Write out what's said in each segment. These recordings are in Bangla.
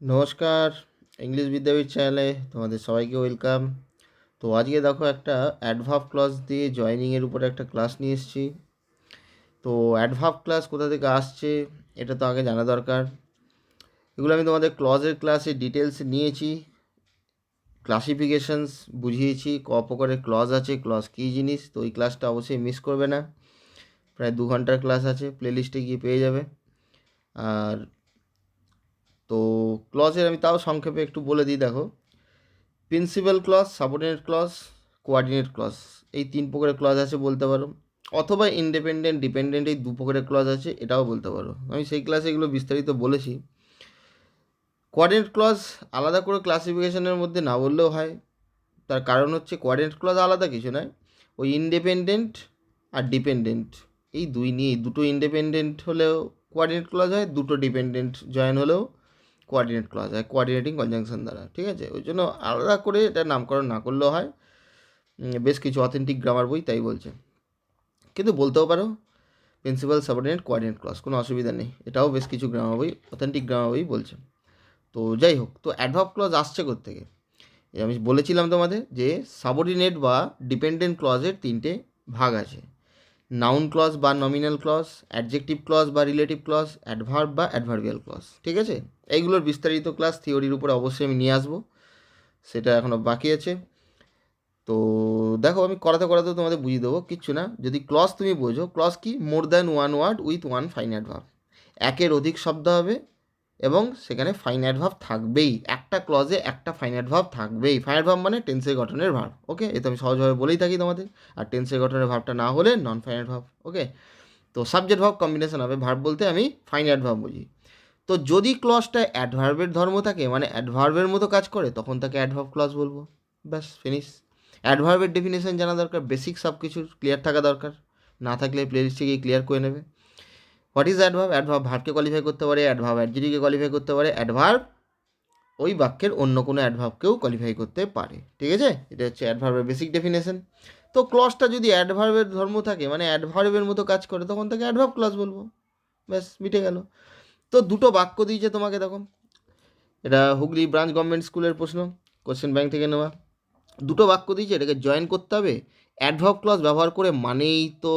নমস্কার, ইংলিশ বিদ্যাপীঠ চ্যানেলে তোমাদের সবাইকে ওয়েলকাম। তো আজকে দেখো একটা অ্যাডভার্ব ক্লজ দিয়ে জয়েনিংয়ের উপরে একটা ক্লাস নিয়ে এসেছি। তো অ্যাডভার্ব ক্লাস কোথা থেকে আসছে এটা তো আগে জানা দরকার। এগুলো আমি তোমাদের ক্লজের ক্লাসে ডিটেলস নিয়েছি, ক্লাসিফিকেশনস বুঝিয়েছি, ক প্রকারের ক্লজ আছে, ক্লজ কী জিনিস। তো ওই ক্লাসটা অবশ্যই মিস করবে না, প্রায় 2 ঘন্টার ক্লাস আছে, প্লেলিস্টে গিয়ে পেয়ে যাবে। আর তো ক্লজের আমি তাও সংক্ষেপে একটু বলে দিই। দেখো, principal clause, subordinate clause, coordinate clause, এই 3 প্রকারের ক্লজ আছে বলতে পারো। অথবা ইন্ডিপেন্ডেন্ট, ডিপেন্ডেন্ট, এই 2 প্রকারের ক্লজ আছে, এটাও বলতে পারো। আমি সেই ক্লাসে এগুলো বিস্তারিত বলেছি। কোঅর্ডিনেট ক্লজ আলাদা করে ক্লাসিফিকেশনের মধ্যে না বললেও হয়। তার কারণ হচ্ছে কোঅর্ডিনেট ক্লজ আলাদা কিছু নয়, ওই ইন্ডিপেন্ডেন্ট আর ডিপেন্ডেন্ট এই দুই নিয়ে, দুটো ইন্ডিপেন্ডেন্ট হলেও কোঅর্ডিনেট ক্লজ হয়, দুটো ডিপেন্ডেন্ট জয়েন হলেও কোঅর্ডিনেট ক্লজ হয়, কোঅর্ডিনেটিং কনজাংশন দ্বারা। ঠিক আছে, ওই জন্য আলাদা করে এটা নামকরণ না করলেও হয়। বেশ কিছু অথেন্টিক গ্রামার বই তাই বলছে, কিন্তু বলতেও পারো প্রিন্সিপাল, সাবঅর্ডিনেট, কোঅর্ডিনেট ক্লজ, কোনো অসুবিধা নেই। এটাও বেশ কিছু গ্রামার বই, অথেন্টিক গ্রামার বই বলছে। তো যাই হোক, তো অ্যাডভার্ব ক্লজ আসছে কোত্থেকে? আমি বলেছিলাম তোমাদের যে সাবঅর্ডিনেট বা ডিপেন্ডেন্ট ক্লজের 3টে ভাগ আছে: নাউন ক্লজ বা নমিনাল ক্লজ, অ্যাডজেক্টিভ ক্লজ বা রিলেটিভ ক্লজ, অ্যাডভার্ব বা অ্যাডভার্বিয়াল ক্লজ। ঠিক আছে, এইগুলোর বিস্তারিত ক্লাস থিওরির উপরে অবশ্যই আমি নিয়ে আসবো, সেটা এখনও বাকি আছে। তো দেখো, আমি করাতে করাতে তোমাদের বুঝিয়ে দেবো, কিচ্ছু না। যদি ক্লজ তুমি বোঝো, ক্লজ কি? More than one word with one fine adverb, একের অধিক শব্দ হবে এবং সেখানে ফাইন অ্যাডভার্ব থাকবেই। একটা ক্লজে একটা ফাইন অ্যাডভার্ব থাকবেই। ফাইন অ্যাডভার্ব মানে টেন্সের গঠনের ভার্ব। ওকে, এ তো আমি সহজভাবে বলেই থাকি তোমাদের। আর টেন্সের গঠনের ভার্বটা না হলে নন ফাইন অ্যাডভার্ব। ওকে, তো সাবজেক্ট ভার্ব কম্বিনেশন হবে। ভার্ব বলতে আমি ফাইন অ্যাডভার্ব বুঝি। তো যদি ক্লজটা অ্যাডভার্বের ধর্ম থাকে, মানে অ্যাডভার্বের মতো কাজ করে, তখন তাকে অ্যাডভার্ব ক্লজ বলবো। ব্যাস, ফিনিশ। অ্যাডভার্বের ডেফিনেশন জানা দরকার, বেসিক সব কিছুর ক্লিয়ার থাকা দরকার। না থাকলে প্লেলিস্টে গিয়ে ক্লিয়ার করে নেবে। What is adverb? অ্যাডভার্ব ভার্বকে কোয়ালিফাই করতে পারে, অ্যাডভার্ব অ্যাডজেক্টিভকে কোয়ালিফাই করতে পারে, অ্যাডভার্ব ওই বাক্যের অন্য কোনো অ্যাডভার্বকেও কোয়ালিফাই করতে পারে। ঠিক আছে, এটা হচ্ছে অ্যাডভার্বের বেসিক ডেফিনেশন। তো ক্লজটা যদি অ্যাডভার্বের ধর্ম থাকে, মানে অ্যাডভার্বের মতো কাজ করে, তখন তাকে অ্যাডভার্ব ক্লজ বলবো। ব্যাস, মিটে গেল। তো দুটো বাক্য দিয়েছে তোমাকে, দেখো, এটা হুগলি ব্রাঞ্চ গভর্নমেন্ট স্কুলের প্রশ্ন, কোশ্চেন ব্যাংক থেকে নেওয়া। দুটো বাক্য দিয়েছে, এটাকে জয়েন করতে হবে অ্যাডভার্ব ক্লজ ব্যবহার করে, মানেই তো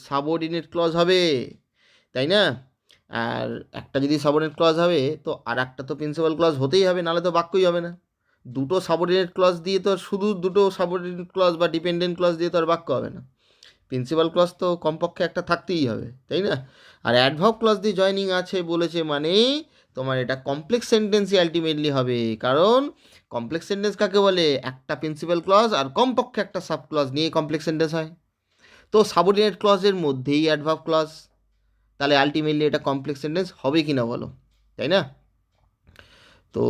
সাবঅর্ডিনেট ক্লজ হবে, তাই না? আর একটা যদি সাবঅর্ডিনেট ক্লজ হবে, তো আর একটা তো প্রিন্সিপাল ক্লজ হতেই হবে, নাহলে তো বাক্যই হবে না। দুটো সাবঅর্ডিনেট ক্লজ দিয়ে তো, শুধু দুটো সাবঅর্ডিনেট ক্লজ বা ডিপেন্ডেন্ট ক্লজ দিয়ে তো আর বাক্য হবে না। প্রিন্সিপাল ক্লজ তো কমপক্ষে একটা থাকতেই হবে, তাই না? আর অ্যাডভার্ব ক্লজ দিয়ে জয়নিং আছে বলেছে মানেই তোমার এটা কমপ্লেক্স সেন্টেন্সই আলটিমেটলি হবে। কারণ কমপ্লেক্স সেন্টেন্স কাকে বলে? একটা প্রিন্সিপাল ক্লজ আর কমপক্ষে একটা সাব ক্লজ নিয়ে কমপ্লেক্স সেন্টেন্স হয়। তো সাবঅর্ডিনেট ক্লজের মধ্যেই অ্যাডভার্ব ক্লজ, তাহলে আলটিমেটলি এটা কমপ্লেক্স সেন্টেন্স হবে কি না বলো, তাই না? তো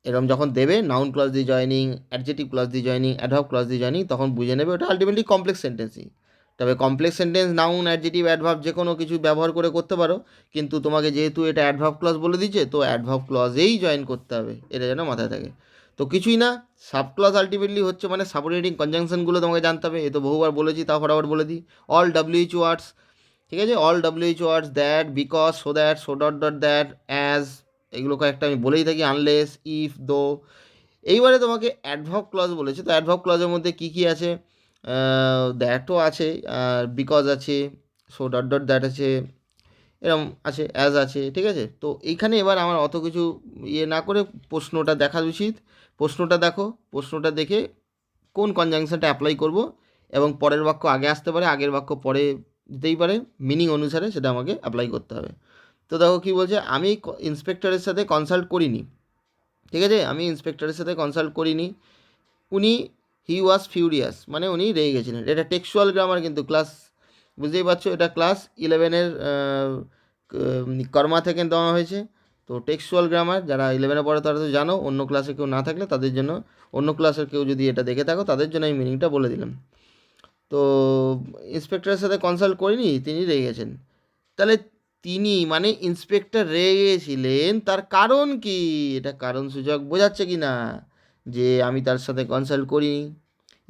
এরকম যখন দেবে নাউন ক্লজ দিয়ে জয়নিং, অ্যাডজেক্টিভ ক্লজ দিয়ে জয়নিং, অ্যাডভার্ব ক্লজ দিয়ে জয়নিং, তখন বুঝে নেবে ওটা আলটিমেটলি কমপ্লেক্স সেন্টেন্সই। তবে complex sentence noun, adjective, adverb যে কোনো কিছু ব্যবহার করে করতে পারো, কিন্তু তোমাকে যেহেতু এটা অ্যাডভার্ব ক্লজ বলে দিচ্ছে, তো অ্যাডভার্ব ক্লজেই জয়েন করতে হবে, এটা যেন মাথায় থাকে। তো কিছুই না, সাব ক্লজ আলটিমেটলি হচ্ছে মানে সাবঅর্ডিনেটিং কনজাংশনগুলো তোমাকে জানতে হবে। এ তো বহুবার বলেছি, তাও ফটাফট বলে দিই। অল ডব্লিউএইচ ওয়ার্ডস, ঠিক আছে, all WH words, that, because, so that, so dot dot that, as, এগুলো কয়েকটা আমি বলেই থাকি, আনলেস, ইফ, দো। এইবারে তোমাকে অ্যাডভার্ব ক্লজ বলেছে, তো অ্যাডভার্ব ক্লজের মধ্যে কী কী আছে? দ্যাটও আছে, আর বিকজ আছে, সো ডট ডট দ্যাট আছে, এরম আছে, অ্যাজ আছে। ঠিক আছে, তো এইখানে এবার আমার অত কিছু ইয়ে না করে প্রশ্নটা দেখা উচিত। প্রশ্নটা দেখো, প্রশ্নটা দেখে কোন কনজাংশনটা অ্যাপ্লাই করব, এবং পরের বাক্য আগে আসতে পারে, আগের বাক্য পরে দিতেই পারে, মিনিং অনুসারে সেটা আমাকে অ্যাপ্লাই করতে হবে। তো দেখো কী বলছে, আমি ইন্সপেক্টরের সাথে কনসাল্ট করিনি। ঠিক আছে, আমি ইন্সপেক্টরের সাথে কনসাল্ট করিনি। উনি, হি ওয়াজ ফিউরিয়াস, মানে উনি রেগে গেছিলেন। এটা টেক্সচুয়াল গ্রামার, কিন্তু ক্লাস, বুঝতেই পারছো, এটা ক্লাস 11-এর কর্মা থেকে দেওয়া হয়েছে। তো টেক্সচুয়াল গ্রামার যারা 11-এ পড়ে তারা তো জানো, অন্য ক্লাসে কেউ না থাকলে তাদের জন্য, অন্য ক্লাসের কেউ যদি এটা দেখে থাকো তাদের জন্য আমি মিনিংটা বলে দিলাম। তো ইন্সপেক্টরের সাথে কনসাল্ট করিনি, তিনি রেগে গেছেন। তাহলে তিনি মানে ইন্সপেক্টর রেগে গেছিলেন, তার কারণ কি? এটা কারণ সূচক বোঝাচ্ছে কি না যে আমি তার সাথে কনসাল্ট করিনি?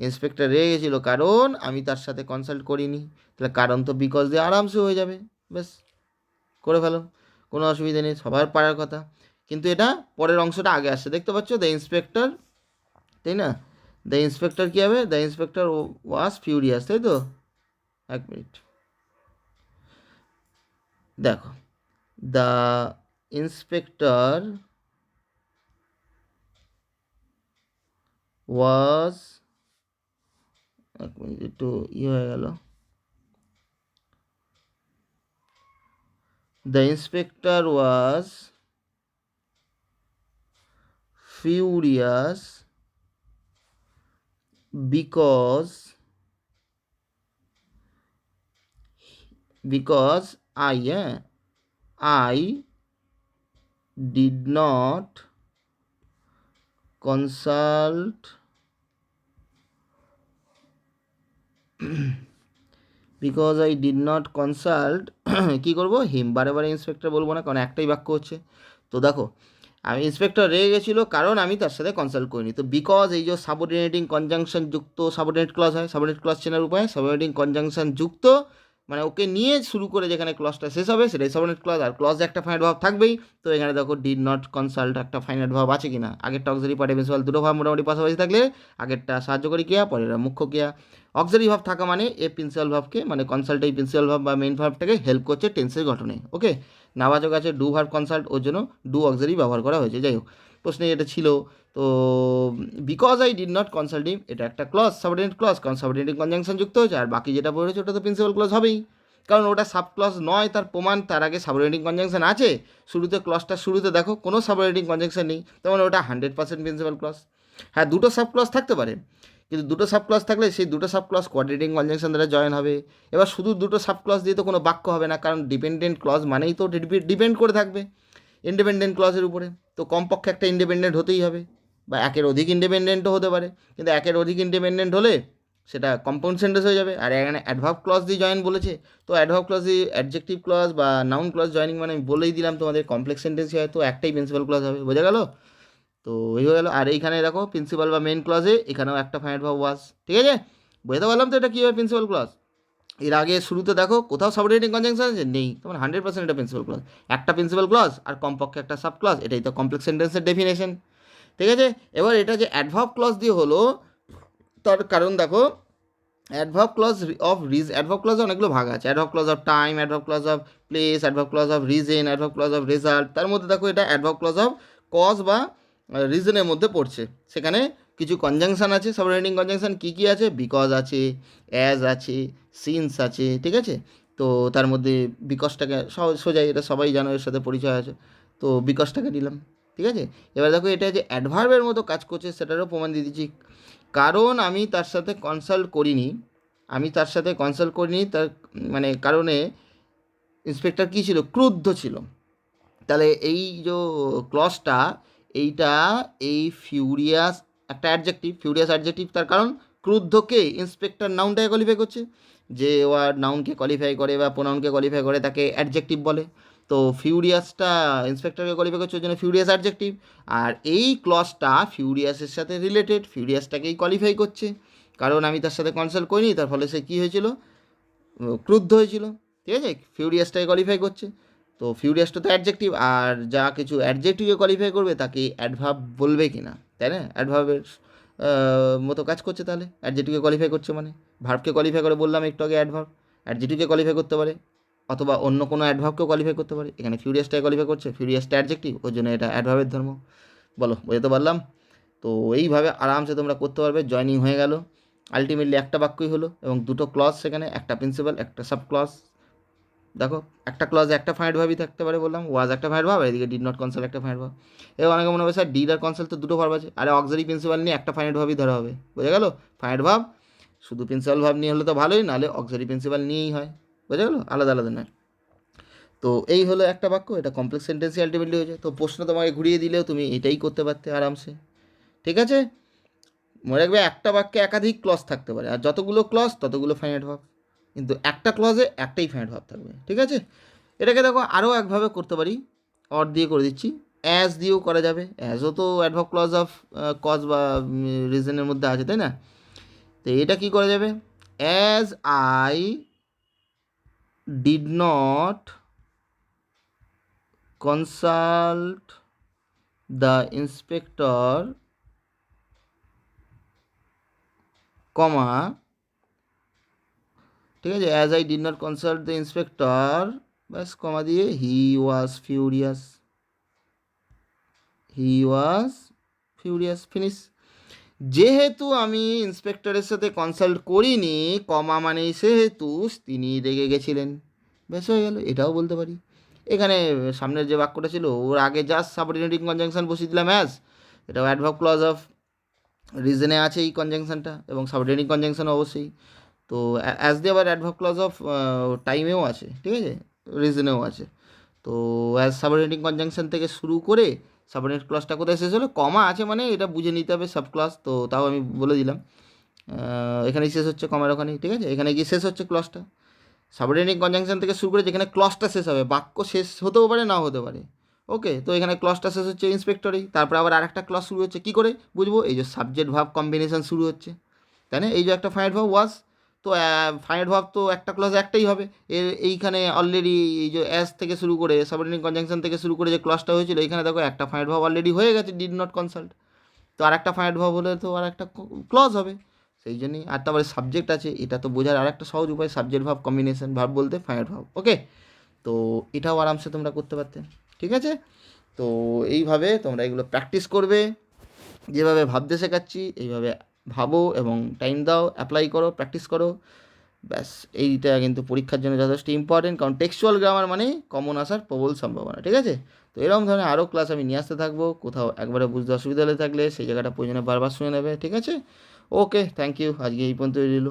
ইন্সপেক্টর রেগে গেছিলো কারণ আমি তার সাথে কনসাল্ট করিনি। তাহলে কারণ তো বিকজ দিয়ে আরামসে হয়ে যাবে। ব্যাস, করে ফেলো, কোনো অসুবিধা নেই, সবার পারার কথা। কিন্তু এটা পরের অংশটা আগে আসছে, দেখতে পাচ্ছ, দ্য ইন্সপেক্টর, তাই না? দ্য ইন্সপেক্টর কী হবে? দ্য ইন্সপেক্টর ওয়াজ ফিউরিয়াস, তাই তো? এক মিনিট, দেখো, দ্য ইন্সপেক্টর ওয়াজ, এক মিনিট একটু হয়ে গেল, the inspector was furious because I did not consult because I did not consult কী করবো, হিম, বারে বারে ইন্সপেক্টর বলবো না, কারণ একটাই বাক্য হচ্ছে। তো দেখো, আমি ইন্সপেক্টর রেগে গেছিলো কারণ আমি তার সাথে কনসাল্ট করিনি। তো বিকজ এই যে সাবঅর্ডিনেটিং কনজাংশন যুক্ত সাবঅর্ডিনেট ক্লজ হয়, সাবঅর্ডিনেট ক্লজ চেনার উপায় সাবঅর্ডিনেটিং কনজাংশন যুক্ত, মানে ওকে নিয়ে শুরু করে যেখানে ক্লজটা শেষ হবে সেটাই সাবঅর্ডিনেট ক্লজ, আর ক্লজে একটা ফাইনাইট ভার্ব থাকবেই। তো এখানে দেখো ডিড নট কনসাল্ট একটা ফাইনাইট ভার্ব আছে কিনা, আগেরটা অক্সিলারি পার্টিসিপল প্রিন্সিপাল, দুটো ভাব মোটামুটি পাশাপাশি থাকলে আগেরটা সাহায্যকারী ক্রিয়া, পরেরটা মুখ্য ক্রিয়া। অক্সিলারি ভাব থাকা মানে এ প্রিন্সিপাল ভাবকে, মানে কনসাল্ট এই প্রিন্সিপাল ভাব বা মেইন ভাবটাকে হেল্প করছে টেন্সের গঠনে। ওকে, নাবাচক আছে ডু ভার্ব কনসাল্ট, ওর জন্য ডু অক্সিলারি ব্যবহার করা হয়েছে। যাই হোক, প্রশ্নে এটা ছিল। তো because I did not consult him, এটা একটা ক্লজ, সাবঅর্ডিনেট ক্লজ, কারণ সাবঅর্ডিনেটিং কনজাংশন যুক্ত হয়েছে, আর বাকি যেটা পড়েছে ওটা তো প্রিন্সিপাল ক্লজ হবেই, কারণ ওটা সাব ক্লজ নয়, তার প্রমাণ তার আগে সাবঅর্ডিনেটিং কনজাংশন আছে। শুরুতে ক্লজটা শুরুতে দেখো কোনো সাবঅর্ডিনেটিং কনজাংশন নেই, তেমন ওটা 100% প্রিন্সিপাল ক্লজ। হ্যাঁ, দুটো সাব ক্লজ থাকতে পারে, কিন্তু দুটো সাব ক্লজ থাকলে সেই দুটো সাব ক্লজ কোঅর্ডিনেটিং কনজাংশন দ্বারা জয়েন হবে। এবার শুধু দুটো সাব ক্লজ দিয়ে তো কোনো বাক্য হবে না, কারণ ডিপেন্ডেন্ট ক্লজ মানেই তো ডিপেন্ড করে থাকবে ইন্ডিপেন্ডেন্ট ক্লজের উপরে, তো কমপক্ষে একটা ইন্ডিপেন্ডেন্ট হতেই হবে, বা একের অধিক ইন্ডিপেন্ডেন্টও হতে পারে, কিন্তু একের অধিক ইন্ডিপেন্ডেন্ট হলে সেটা কম্পাউন্ড সেন্টেন্স হয়ে যাবে। আর এখানে অ্যাডভার্ব ক্লজ দিয়ে জয়েন বলেছে, তো অ্যাডভার্ব ক্লজ দিয়ে অ্যাডজেক্টিভ ক্লজ বা নাউন ক্লজ জয়েনিং মানে আমি বলেই দিলাম তোমাদের কমপ্লেক্স সেন্টেন্সই হয়, তো একটাই প্রিন্সিপাল ক্লজ হবে, বোঝা গেল? তো এই হয়ে গেল। আর এইখানে দেখো প্রিন্সিপাল বা মেইন ক্লজে এখানেও একটা ফাইনাইট ভার্ব ওয়াজ, ঠিক আছে? বুঝতে পারলাম তো এটা কী হবে প্রিন্সিপাল ক্লজ। এর আগে শুরুতে দেখো কোথাও সাবঅর্ডিনেটিং কনজাংশন আছে নেই, তখন 100% এটা প্রিন্সিপাল ক্লজ, একটা প্রিন্সিপাল ক্লজ আর কমপক্ষে একটা সাব ক্লজ, এটাই তো কমপ্লেক্স সেন্টেন্সের ডেফিনেশন, ঠিক আছে? এবার এটা যে অ্যাডভার্ব ক্লজ দিয়ে হলো, তার কারণ দেখো, অ্যাডভার্ব ক্লজ অনেকগুলো ভাগ আছে, adverb clause of time, adverb clause of place, adverb clause of reason, adverb clause of result. তার মধ্যে দেখো এটা অ্যাডভার্ব ক্লজ অফ কজ বা রিজনের মধ্যে পড়ছে। সেখানে কিছু কনজাংশন আছে, সাবঅর্ডিনেটিং কনজাংশন কী কী আছে, বিকজ আছে, অ্যাজ আছে, সিন্স আছে, ঠিক আছে? তো তার মধ্যে বিকজটাকে সোজাই, এটা সবাই জানো, এর সাথে পরিচয় আছে, তো বিকজটাকে দিলাম, ঠিক আছে? এবার দেখো এটা যে অ্যাডভার্বের মতো কাজ করছে সেটারও প্রমাণ দিয়ে দিচ্ছি, কারণ আমি তার সাথে কনসাল্ট করিনি, তার মানে কারণে ইন্সপেক্টর কী ছিল, ক্রুদ্ধ ছিল। তাহলে এই যে ক্লজটা, এইটা এই ফিউরিয়াস একটা অ্যাডজেক্টিভ, ফিউরিয়াস অ্যাডজেক্টিভ, তার কারণ ক্রুদ্ধকে ইন্সপেক্টর নাউনটাকে কোয়ালিফাই করছে, যে ওয়ার্ড নাউনকে কোয়ালিফাই করে বা প্রোনাউনকে কোয়ালিফাই করে তাকে অ্যাডজেক্টিভ বলে। তো ফিউরিয়াসটা ইন্সপেক্টরকে কোয়ালিফাই করছে, ওই জন্য ফিউরিয়াস অ্যাডজেক্টিভ, আর এই ক্লজটা ফিউরিয়াসের সাথে রিলেটেড, ফিউরিয়াসটাকেই কোয়ালিফাই করছে, কারণ আমি তার সাথে কনসাল্ট করিনি, তার ফলে সে কী হয়েছিল, ক্রুদ্ধ হয়েছিল, ঠিক আছে? ফিউরিয়াসটাকে কোয়ালিফাই করছে, তো ফিউরিয়াসটা তো অ্যাডজেক্টিভ, আর যা কিছু অ্যাডজেক্টিভকে কোয়ালিফাই করবে তাকে অ্যাডভার্ব বলবে কি না, তাই না? অ্যাডভার্বের মতো কাজ করছে, তাহলে অ্যাডজেক্টিভকে কোয়ালিফাই করছে মানে ভার্বকে কোয়ালিফাই করে বললাম একটু আগে, অ্যাডভার্ব অ্যাডজেক্টিভকে কোয়ালিফাই করতে পারে, অথবা অন্য কোনো অ্যাডভার্বকেও কোয়ালিফাই করতে পারে, এখানে ফিউরিয়াসটাকে কোয়ালিফাই করছে, ফিউরিয়াসটা অ্যাডজেক্টিভ, ওই জন্য এটা অ্যাডভার্বের ধর্ম। বলো, বুঝতে পারলাম? তো এইভাবে আরামসে তোমরা করতে পারবে, জয়নিং হয়ে গেল, আলটিমেটলি একটা বাক্যই হলো, এবং দুটো ক্লজ, সেখানে একটা প্রিন্সিপাল একটা সাব ক্লজ। দেখো, একটা ক্লজে একটা ফাইনাইট ভার্বই থাকতে পারে, বললাম ওয়াজ একটা ফাইনাইট ভার্ব, এদিকে ডিড নট কনসাল্ট একটা ফাইনাইট ভার্ব। এবার অনেকে মনে হবে স্যার ডিড আর কনসাল্ট তো দুটো ভার্ব আছে, আরে অক্সিলারি প্রিন্সিপাল নিয়ে একটা ফাইনাইট ভার্বই ধরা হবে, বোঝা গেল? ফাইনাইট ভার্ব শুধু প্রিন্সিপাল ভার্ব নিয়ে হলে তো ভালোই, নাহলে অক্সিলারি প্রিন্সিপাল নিয়েই হয়, বোঝা গেল? আলাদা আলাদা নয়। তো এই হলো একটা বাক্য, এটা কমপ্লেক্স সেন্টেন্সই আলটিমেটলি হয়েছে। তো প্রশ্ন তোমাকে ঘুরিয়ে দিলেও তুমি এটাই করতে পারতে আরামসে, ঠিক আছে? মনে রাখবে একটা বাক্যে একাধিক ক্লজ থাকতে পারে, আর যতগুলো ক্লজ ততগুলো ফাইনাইট ভার্ব, কিন্তু একটা ক্লজে একটাই ফাইনাইট ভার্ব থাকবে, ঠিক আছে? এটাকে দেখো আরও একভাবে করতে পারি, অর দিয়ে করে দিচ্ছি, অ্যাজ দিয়েও করা যাবে, অ্যাজও তো অ্যাডভার্ব ক্লজ অফ কজ বা রিজনের মধ্যে আছে, তাই না? তো এটা কি করা যাবে, as I did not consult the inspector comma, ঠিক আছে, as I did not consult the inspector, ব্যাস কমা দিয়ে হি ওয়াজ ফিউরিয়াস, ফিনিশ। যেহেতু আমি ইন্সপেক্টরের সাথে কনসাল্ট করিনি, কমা মানে সেহেতু তিনি রেগে গেছিলেন, ব্যাস হয়ে গেল। এটাও বলতে পারি। এখানে সামনের যে বাক্যটা ছিল ওর আগে জাস্ট সাবঅর্ডিনেটিং কনজাংশন বসিয়ে দিলাম অ্যাজ, এটাও অ্যাডভার্ব ক্লজ অফ রিজনে আছে এই কনজাংশনটা, এবং সাবঅর্ডিনেটিং কনজাংশন অবশ্যই। তো অ্যাজ দিয়ে আবার অ্যাডভার্ব ক্লজ অফ টাইমেও আছে, ঠিক আছে, রিজনেও আছে। তো অ্যাজ সাবঅর্ডিনেটিং কনজাংশন থেকে শুরু করে সাবঅর্ডিনেট ক্লজটা কোথায় শেষ হলো, কমা আছে মানে এটা বুঝে নিতে হবে সাব ক্লজ, তো তাও আমি বলে দিলাম এখানেই শেষ হচ্ছে, কমার ওখানেই, ঠিক আছে, এখানে গিয়ে শেষ হচ্ছে ক্লজটা। সাবঅর্ডিনেটিং কনজাংশন থেকে শুরু করে যেখানে ক্লজটা শেষ হবে, বাক্য শেষ হতেও পারে নাও হতে পারে। ওকে, তো এখানে ক্লজটা শেষ হচ্ছে ইন্সপেক্টরেই, তারপর আবার আরেকটা ক্লজ শুরু হচ্ছে, কী করে বুঝবো, এই যে সাবজেক্ট ভার্ব কম্বিনেশন শুরু হচ্ছে, তাই না, এই যে একটা ফাইনাইট ভার্ব ওয়াজ, তো ফাইনাইট ভার্ব তো একটা ক্লজ একটাই হবে। এইখানে অলরেডি এই যে অ্যাজ থেকে শুরু করে সাবঅর্ডিনেটিং কনজাংশন থেকে শুরু করে যে ক্লজটা হয়েছিল, এখানে দেখো একটা ফাইনাইট ভার্ব অলরেডি হয়ে গেছে, ডিড নট কনসাল্ট, তো আর একটা ফাইনাইট ভার্ব হলে তো আর একটা ক্লজ হবে, সেই জন্যই। আর তারপরে সাবজেক্ট আছে, এটা তো বোঝার আর একটা সহজ উপায়, সাবজেক্ট ভার্ব কম্বিনেশন, ভার্ব বলতে ফাইনাইট ভার্ব। ওকে, তো এটাও আরামসে তোমরা করতে পারতে, ঠিক আছে। তো এইভাবে তোমরা এগুলো প্র্যাকটিস করবে, যেভাবে ভাবতে শেখাচ্ছি এইভাবে ভাবো এবং টাইম দাও, অ্যাপ্লাই করো, প্র্যাকটিস করো, ব্যাস। এইটা কিন্তু পরীক্ষার জন্য যথেষ্ট ইম্পর্টেন্ট, কারণ টেক্সচুয়াল গ্রামার মানে কমন আসার প্রবল সম্ভাবনা, ঠিক আছে। তো এরকম ধরনের আরও ক্লাস আমি নিয়ে আসতে থাকবো, কোথাও একবারে বুঝতে অসুবিধা হলে থাকলে সেই জায়গাটা প্রয়োজনে বারবার শুনে নেবে, ঠিক আছে। ওকে, থ্যাংক ইউ, আজকে এই পর্যন্ত রইল।